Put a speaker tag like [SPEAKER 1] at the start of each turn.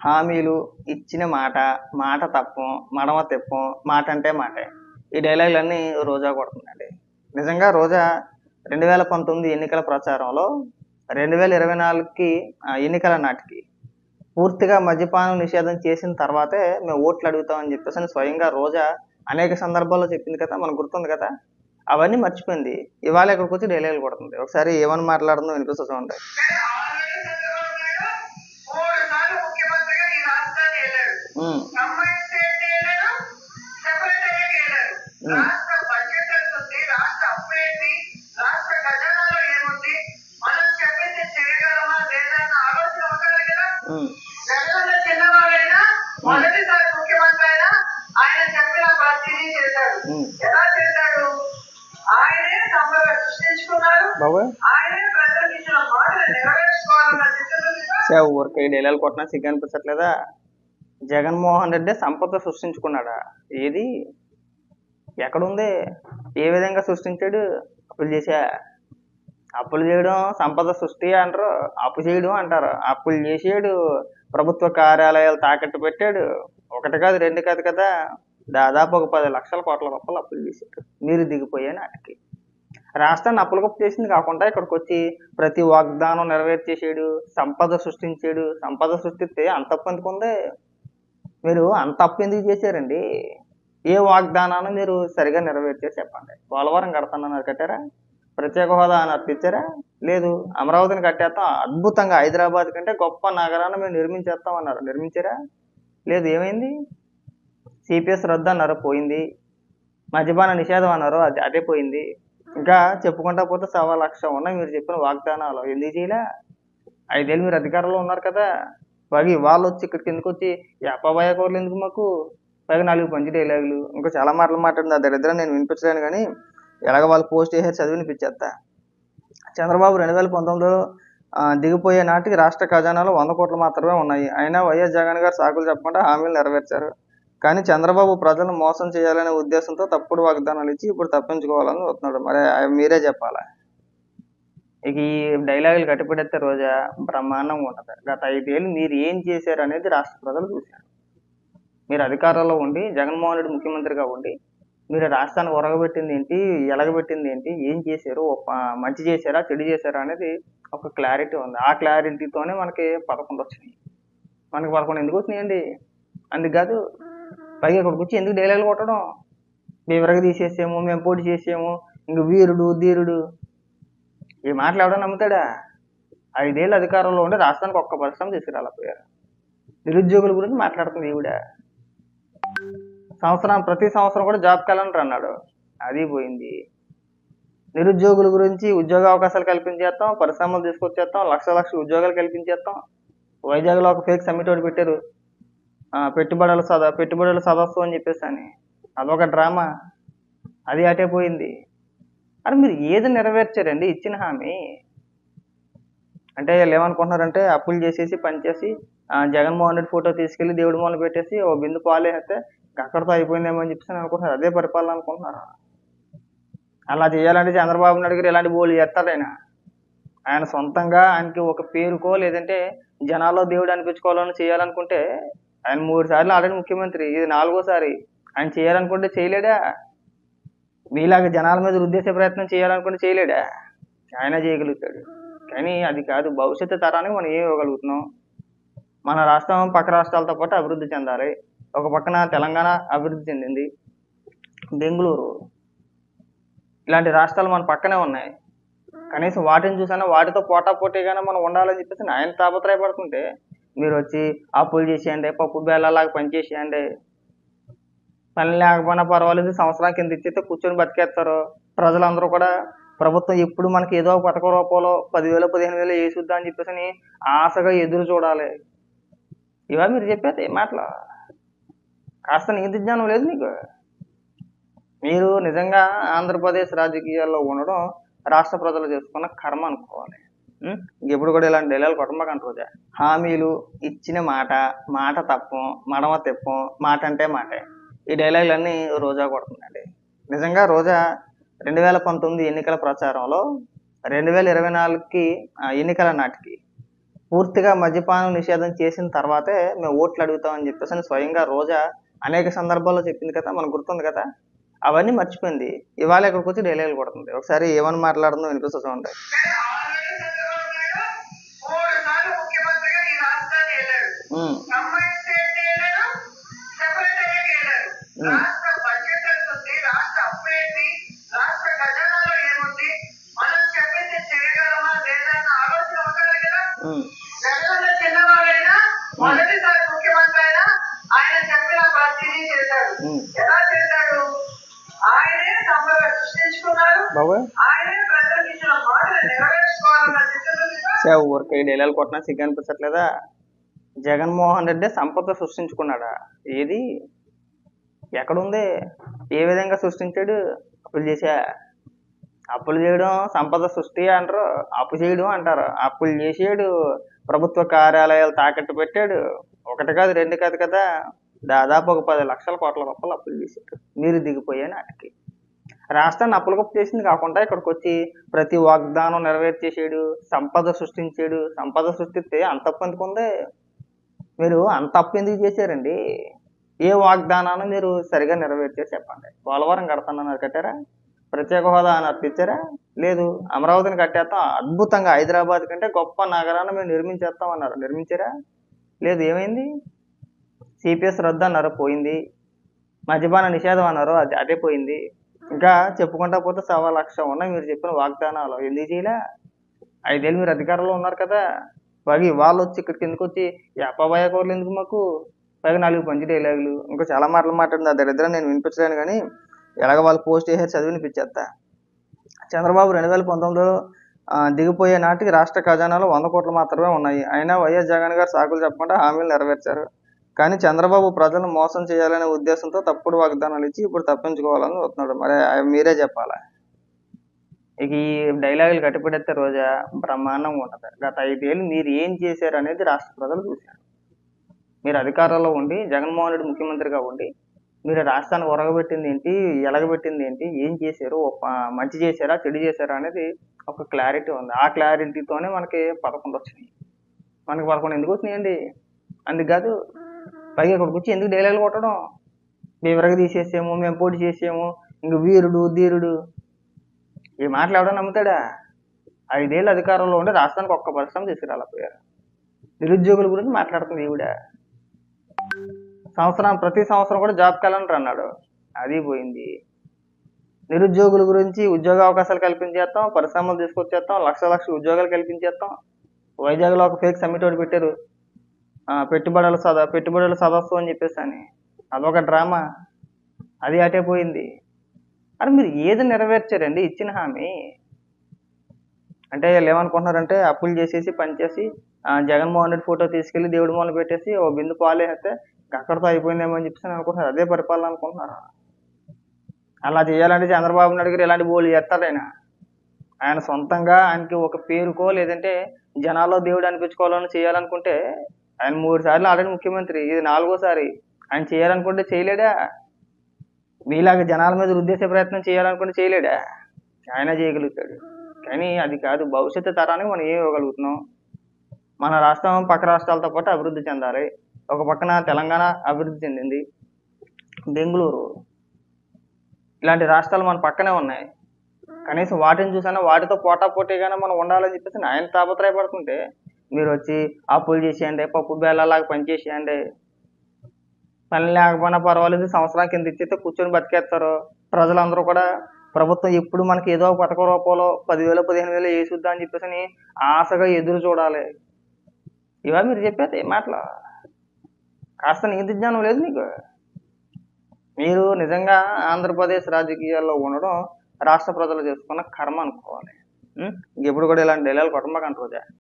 [SPEAKER 1] హామీలు, ఇచ్చిన మాట, మాట తప్పం, మడమ తిప్పం, మాట అంటే మాటే. ఈ డైలాగులన్నీ రోజా కొడుతుందండి. నిజంగా రోజా 2019 ఎన్నికల ప్రచారంలో 2024కి ఎన్నికల నాటికి పూర్తిగా మద్యపానం నిషేధం చేసిన తర్వాతే మేము ఓట్లు అడుగుతామని చెప్పేసి స్వయంగా రోజా అనేక సందర్భాల్లో చెప్పింది కదా, మనకు గుర్తుంది కదా. అవన్నీ మర్చిపోయింది. ఇవాళ ఇక్కడికి వచ్చి డైలాగులు కొడుతుంది. ఒకసారి ఏమని మాట్లాడుతుందో వినిపిస్తూ చూడండి. ఉమ్, ఉమ్, ఉమ్, ఉమ్. బాబోయ్ ఊరికే డైలాగులు కొట్టినా సిగ్గు అనిపించట్లేదా? జగన్మోహన్ రెడ్డి సంపద సృష్టించుకున్నాడా? ఏది ఎక్కడుంది? ఏ విధంగా సృష్టించాడు? అప్పులు చేశా? అప్పులు చేయడం సంపద సృష్టి అంటారు, అప్పు చేయడం అంటారు. అప్పులు చేసాడు, ప్రభుత్వ కార్యాలయాలు తాకట్టు పెట్టాడు. ఒకటి కాదు రెండు కాదు కదా, దాదాపు ఒక 10 లక్షల కోట్ల రూపాయలు అప్పులు చేశాడు. మీరు దిగిపోయే నాటికి రాష్ట్రాన్ని అప్పులగప్పు చేసింది కాకుండా ఇక్కడికి వచ్చి ప్రతి వాగ్దానం నెరవేర్చేసాడు, సంపద సృష్టించాడు. సంపద సృష్టిస్తే అంత తప్పు ఎందుకు ఉంది? మీరు అంత అప్పు ఎందుకు చేశారండి? ఏ వాగ్దానాన్ని మీరు సరిగా నెరవేర్చారు చెప్పండి. పోలవరం కడతానన్నారు, కట్టారా? ప్రత్యేక హోదా అని అర్పించారా? లేదు. అమరావతిని కట్టేస్తాం, అద్భుతంగా హైదరాబాద్ కంటే గొప్ప నగరాన్ని మేము నిర్మించేస్తాం అన్నారు, నిర్మించారా? లేదు. ఏమైంది? సిపిఎస్ రద్దు అన్నారు, పోయింది. మద్యపాన నిషేధం అన్నారు, అదే పోయింది. ఇంకా చెప్పుకుంటా పోతే 1,00,000 ఉన్నాయి మీరు చెప్పిన వాగ్దానాలు. ఎందుకు చేయలే? 5 ఏళ్ళు మీరు అధికారంలో ఉన్నారు కదా. పైగా వాళ్ళు వచ్చి ఇక్కడికి ఎందుకు వచ్చి యాపబాయ కూరలు ఎందుకు మాకు? పైగా 4 పంచి డైలాగులు, ఇంకా చాలా మాటలు మాట్లాడింది. ఆ దరిద్రం నేను వినిపించలేను కానీ ఎలాగ వాళ్ళు పోస్ట్ చేసారు, చదివి వినిపించేస్తా. చంద్రబాబు 2019లో దిగిపోయే నాటికి రాష్ట్ర ఖజానాలో 100 కోట్లు మాత్రమే ఉన్నాయి. అయినా వైఎస్ జగన్ గారు సాకులు చెప్పకుండా హామీలు నెరవేర్చారు. కానీ చంద్రబాబు ప్రజలను మోసం చేయాలనే ఉద్దేశంతో తప్పుడు వాగ్దానాలు ఇచ్చి ఇప్పుడు తప్పించుకోవాలని చూస్తున్నాడు. మరి మీరే చెప్పాలా? ఇక ఈ డైలాగులు కట్టిపడేస్తే రోజా బ్రహ్మాండంగా ఉంటుంది. గత 5 ఏళ్ళు మీరు ఏం చేశారు అనేది రాష్ట్ర ప్రజలు చూశారు. మీరు అధికారంలో ఉండి, జగన్మోహన్ రెడ్డి ముఖ్యమంత్రిగా ఉండి, మీరు రాష్ట్రాన్ని ఒరగబెట్టింది ఏంటి, ఎలగబెట్టింది ఏంటి, ఏం చేశారు, మంచి చేశారా చెడు చేశారా అనేది ఒక క్లారిటీ ఉంది. ఆ క్లారిటీతోనే మనకి 11 వచ్చినాయి. మనకి 11 ఎందుకు వచ్చినాయండి? అందుకు కాదు. పైగా ఇక్కడికి వచ్చి ఎందుకు డైలాగులు కొట్టడం? మేము విరగ తీసేసాము, మేము పోటీ చేసాము, ఇంక వీరుడు ధీరుడు, ఈ మాటలు ఎవడో నమ్ముతాడా? 5 ఏళ్ళు అధికారంలో ఉండి రాష్ట్రానికి ఒక్క పరిశ్రమ తీసుకురాలేకపోయారు. నిరుద్యోగుల గురించి మాట్లాడుతుంది ఈవిడ. ప్రతి సంవత్సరం కూడా జాబ్ క్యాలెండర్ అన్నాడు, అది పోయింది. నిరుద్యోగుల గురించి ఉద్యోగ అవకాశాలు కల్పించేస్తాం, పరిశ్రమలు తీసుకొచ్చేస్తాం, లక్షల ఉద్యోగాలు కల్పించేస్తాం. వైజాగ్లో ఒక ఫేక్ సమ్మిట్ ఒకటి పెట్టారు, పెట్టుబడుల సదస్సు అని చెప్పేసి అని. అదొక డ్రామా, అది అటే పోయింది. అరే మీరు ఏది నెరవేర్చారండి ఇచ్చిన హామీ? అంటే వీళ్ళు ఏమనుకుంటున్నారంటే అప్పులు చేసేసి పనిచేసి జగన్మోహన్ రెడ్డి ఫోటో తీసుకెళ్లి దేవుడి మూల పెట్టేసి ఓ బిందు పాలు వేస్తే అక్కడితో అయిపోయిందేమో అని చెప్పేసి అనుకుంటున్నారు. అదే పరిపాలన అనుకుంటున్నారు. అలా చేయాలంటే చంద్రబాబు నాయుడు గారు ఇలాంటి బోలు చేస్తారు. ఆయన సొంతంగా ఆయనకి ఒక పేరుకో లేదంటే జనాల్లో దేవుడు అనిపించుకోవాలని చేయాలనుకుంటే ఆయన 3 సార్లు ఆల్రెడీ ముఖ్యమంత్రి, ఇది 4వ సారి. ఆయన చేయాలనుకుంటే చేయలేడా? మీలాగా జనాల మీద రుద్దేసే ప్రయత్నం చేయాలనుకుంటే చేయలేడా? ఆయన చేయగలుగుతాడు. కానీ అది కాదు. భవిష్యత్తు తరానికి మనం ఏం ఇవ్వగలుగుతున్నాం? మన రాష్ట్రం పక్క రాష్ట్రాలతో పాటు అభివృద్ధి చెందాలి. ఒక పక్కన తెలంగాణ అభివృద్ధి చెందింది, బెంగళూరు, ఇలాంటి రాష్ట్రాలు మన పక్కనే ఉన్నాయి. కనీసం వాటిని చూసినా వాటితో పోటాపోటీగానే మనం ఉండాలని చెప్పేసి ఆయన తాపత్రయపడుతుంటే మీరు వచ్చి అప్పులు చేసేయండి, పప్పు బేళ్ళలాగా పనిచేసేయండి, పని లేకపోయినా పర్వాలేదు సంవత్సరానికి కింద ఇచ్చితే కూర్చొని బతికేస్తారు. ప్రజలందరూ కూడా ప్రభుత్వం ఎప్పుడు మనకి ఏదో ఒక పథక రూపంలో 10,000 15,000 వేసుద్దా అని చెప్పేసి ఆశగా ఎదురు చూడాలి. ఇవా మీరు చెప్పేది మాటలు? కాస్త నీతి జ్ఞానం లేదు నీకు? మీరు నిజంగా ఆంధ్రప్రదేశ్ రాజకీయాల్లో ఉండడం రాష్ట్ర ప్రజలు చేసుకున్న కర్మ అనుకోవాలి. ఎప్పుడు కూడా ఇలాంటి డైలాగులు కొట్టమాకంటారు రోజా. హామీలు, ఇచ్చిన మాట, మాట తప్పం, మడమ తిప్పం, మాట అంటే మాటే. ఈ డైలాగులన్నీ రోజా కొడుతుందండి. నిజంగా రోజా 2019 ఎన్నికల ప్రచారంలో 2024కి ఎన్నికల నాటికి పూర్తిగా మద్యపానం నిషేధం చేసిన తర్వాతే మేము ఓట్లు అడుగుతామని చెప్పేసి అని స్వయంగా రోజా అనేక సందర్భాల్లో చెప్పింది కదా, మనకు గుర్తుంది కదా. అవన్నీ మర్చిపోయింది. ఇవాళ ఇక్కడికి వచ్చి డైలాగులు కొడుతుంది. ఒకసారి ఏమని మాట్లాడుతుందో వినిపిస్తూ చూడండి. ఉమ్, ఉమ్, ఉమ్, ఉమ్. బాబోయ్, ఊరికే డైలాగులు కొట్టినా సిగ్గు అనిపించట్లేదా? జగన్మోహన్ రెడ్డి సంపద సృష్టించుకున్నాడా? ఏది ఎక్కడుంది? ఏ విధంగా సృష్టించాడు? అప్పులు చేశా? అప్పులు చేయడం సంపద సృష్టి అంటారు, అప్పు చేయడం అంటారు. అప్పులు చేసాడు, ప్రభుత్వ కార్యాలయాలు తాకట్టు పెట్టాడు. ఒకటి కాదు రెండు కాదు కదా, దాదాపు ఒక 10 లక్షల కోట్ల రూపాయలు అప్పులు చేశాడు. మీరు దిగిపోయే నాటికి రాష్ట్రాన్ని అప్పులగొప్ప చేసింది కాకుండా ఇక్కడికి వచ్చి ప్రతి వాగ్దానం నెరవేర్చేసాడు, సంపద సృష్టించాడు. సంపద సృష్టిస్తే అంత తప్పు ఎందుకుంది? మీరు అంత అప్పు ఎందుకు చేశారండి? ఏ వాగ్దానాన్ని మీరు సరిగా నెరవేర్చారు చెప్పండి. పోలవరం కడతానన్నారు, కట్టారా? ప్రత్యేక హోదా అని అర్పించారా? లేదు. అమరావతిని కట్టేస్తాం, అద్భుతంగా హైదరాబాద్ కంటే గొప్ప నగరాన్ని మేము నిర్మించేస్తాం అన్నారు, నిర్మించారా? లేదు. ఏమైంది? సిపిఎస్ రద్దు అన్నారు, పోయింది. మద్యపాన నిషేధం అన్నారు, అదే పోయింది. ఇంకా చెప్పుకుంటా పోతే 1,00,000 ఉన్నాయి మీరు చెప్పిన వాగ్దానాలు. ఎందుకు చేయలే? 5 ఏళ్ళు మీరు అధికారంలో ఉన్నారు కదా. పైగా వాళ్ళు వచ్చి ఇక్కడికి ఎందుకు వచ్చి యాపబాయ కూరలు ఎందుకు మాకు? పైగా 4 పంచి డైలాగులు, ఇంకా చాలా మాటలు మాట్లాడింది. ఆ దరిద్రం నేను వినిపించలేను కానీ ఎలాగ వాళ్ళు పోస్ట్ చేసే చదివి వినిపించేస్తా. చంద్రబాబు 2019లో దిగిపోయే నాటికి రాష్ట్ర ఖజానాలో 100 కోట్లు మాత్రమే ఉన్నాయి. అయినా వైఎస్ జగన్ గారు సాకులు చెప్పకుండా హామీలు నెరవేర్చారు. కానీ చంద్రబాబు ప్రజలను మోసం చేయాలనే ఉద్దేశంతో తప్పుడు వాగ్దానాలు ఇచ్చి ఇప్పుడు తప్పించుకోవాలని చూస్తున్నాడు. మరి మీరే చెప్పాలా? ఇక ఈ డైలాగులు కట్టిపెడితే రోజా బ్రహ్మాండంగా ఉంటుంది. గత 5 ఏళ్ళు మీరు ఏం చేశారు అనేది రాష్ట్ర ప్రజలు చూశారు. మీరు అధికారంలో ఉండి జగన్మోహన్ రెడ్డి ముఖ్యమంత్రిగా ఉండి మీరు రాష్ట్రాన్ని ఒరగబెట్టింది ఏంటి, ఎలగబెట్టింది ఏంటి, ఏం చేశారు, మంచి చేశారా చెడు చేశారా అనేది ఒక క్లారిటీ ఉంది. ఆ క్లారిటీతోనే మనకి 11 వచ్చినాయి. మనకి 11 ఎందుకు వచ్చినాయండి? అందుకు కాదు. పైగా ఇక్కడికి వచ్చి ఎందుకు డైలాగులు కొట్టడం? మేము విరగ తీసేసాము, మేము పోటీ చేసాము, ఇంక వీరుడు ధీరుడు, ఈ మాటలు ఎవడో నమ్ముతాడా? 5 ఏళ్ళు అధికారంలో ఉండి రాష్ట్రానికి ఒక్క పరిశ్రమ తీసుకురాలేకపోయారు. నిరుద్యోగుల గురించి మాట్లాడుతుంది ఈవిడ. ప్రతి సంవత్సరం కూడా జాబ్ క్యాలెండర్ అన్నాడు, అది పోయింది. నిరుద్యోగుల గురించి ఉద్యోగ అవకాశాలు కల్పించేస్తాం, పరిశ్రమలు తీసుకొచ్చేస్తాం, లక్షల ఉద్యోగాలు కల్పించేస్తాం. వైజాగ్లో ఒక ఫేక్ సమ్మిట్ ఒకటి పెట్టారు, పెట్టుబడుల సదస్సు అని చెప్పేసి అని. అదొక డ్రామా, అది అటే పోయింది. అని మీరు ఏది నెరవేర్చారండి ఇచ్చిన హామీ? అంటే వీళ్ళు ఏమనుకుంటున్నారంటే అప్పులు చేసేసి పనిచేసి జగన్మోహన్ రెడ్డి ఫోటో తీసుకెళ్లి దేవుడి మూల పెట్టేసి ఓ బిందు పాలు వేస్తే అక్కడితో అయిపోయిందేమో అని చెప్పేసి అనుకుంటున్నారు. అదే పరిపాలన అనుకుంటున్నారు. అలా చేయాలంటే చంద్రబాబు నాయుడు గారు ఇలాంటి బోలు చేస్తారు. ఆయన సొంతంగా ఆయనకి ఒక పేరుకో లేదంటే జనాల్లో దేవుడు అనిపించుకోవాలని చేయాలనుకుంటే ఆయన 3 సార్లు ఆల్రెడీ ముఖ్యమంత్రి, ఇది 4వ సారి. ఆయన చేయాలనుకుంటే చేయలేడా? మీలాగా జనాల మీద రుద్దేసే ప్రయత్నం చేయాలనుకుంటే చేయలేడా? ఆయన చేయగలుగుతాడు. కానీ అది కాదు. భవిష్యత్తు తరానికి మనం ఏం ఇవ్వగలుగుతున్నాం? మన రాష్ట్రం పక్క రాష్ట్రాలతో పాటు అభివృద్ధి చెందాలి. ఒక పక్కన తెలంగాణ అభివృద్ధి చెందింది, బెంగళూరు, ఇలాంటి రాష్ట్రాలు మన పక్కనే ఉన్నాయి. కనీసం వాటిని చూసినా వాటితో పోటాపోటీగానే మనం ఉండాలని చెప్పేసి ఆయన తాపత్రయపడుతుంటే మీరు వచ్చి అప్పులు చేసేయండి, పప్పు బేళ్ళలాగా పనిచేసేయండి, పని లేకపోయినా పర్వాలేదు సంవత్సరం కింద ఇచ్చితే కూర్చొని బతికేస్తారు. ప్రజలందరూ కూడా ప్రభుత్వం ఎప్పుడు మనకి ఏదో ఒక పథక రూపంలో 10,000 15,000 వేసుద్దా అని చెప్పేసి ఆశగా ఎదురు చూడాలి. ఇవా మీరు చెప్పేది మాటలు? కాస్త నీతి జ్ఞానం లేదు మీకు? మీరు నిజంగా ఆంధ్రప్రదేశ్ రాజకీయాల్లో ఉండడం రాష్ట్ర ప్రజలు చేసుకున్న కర్మ అనుకోవాలి. ఇంకెప్పుడు కూడా ఇలాంటి డైలాగులు కొట్టమాకంటారు రోజా.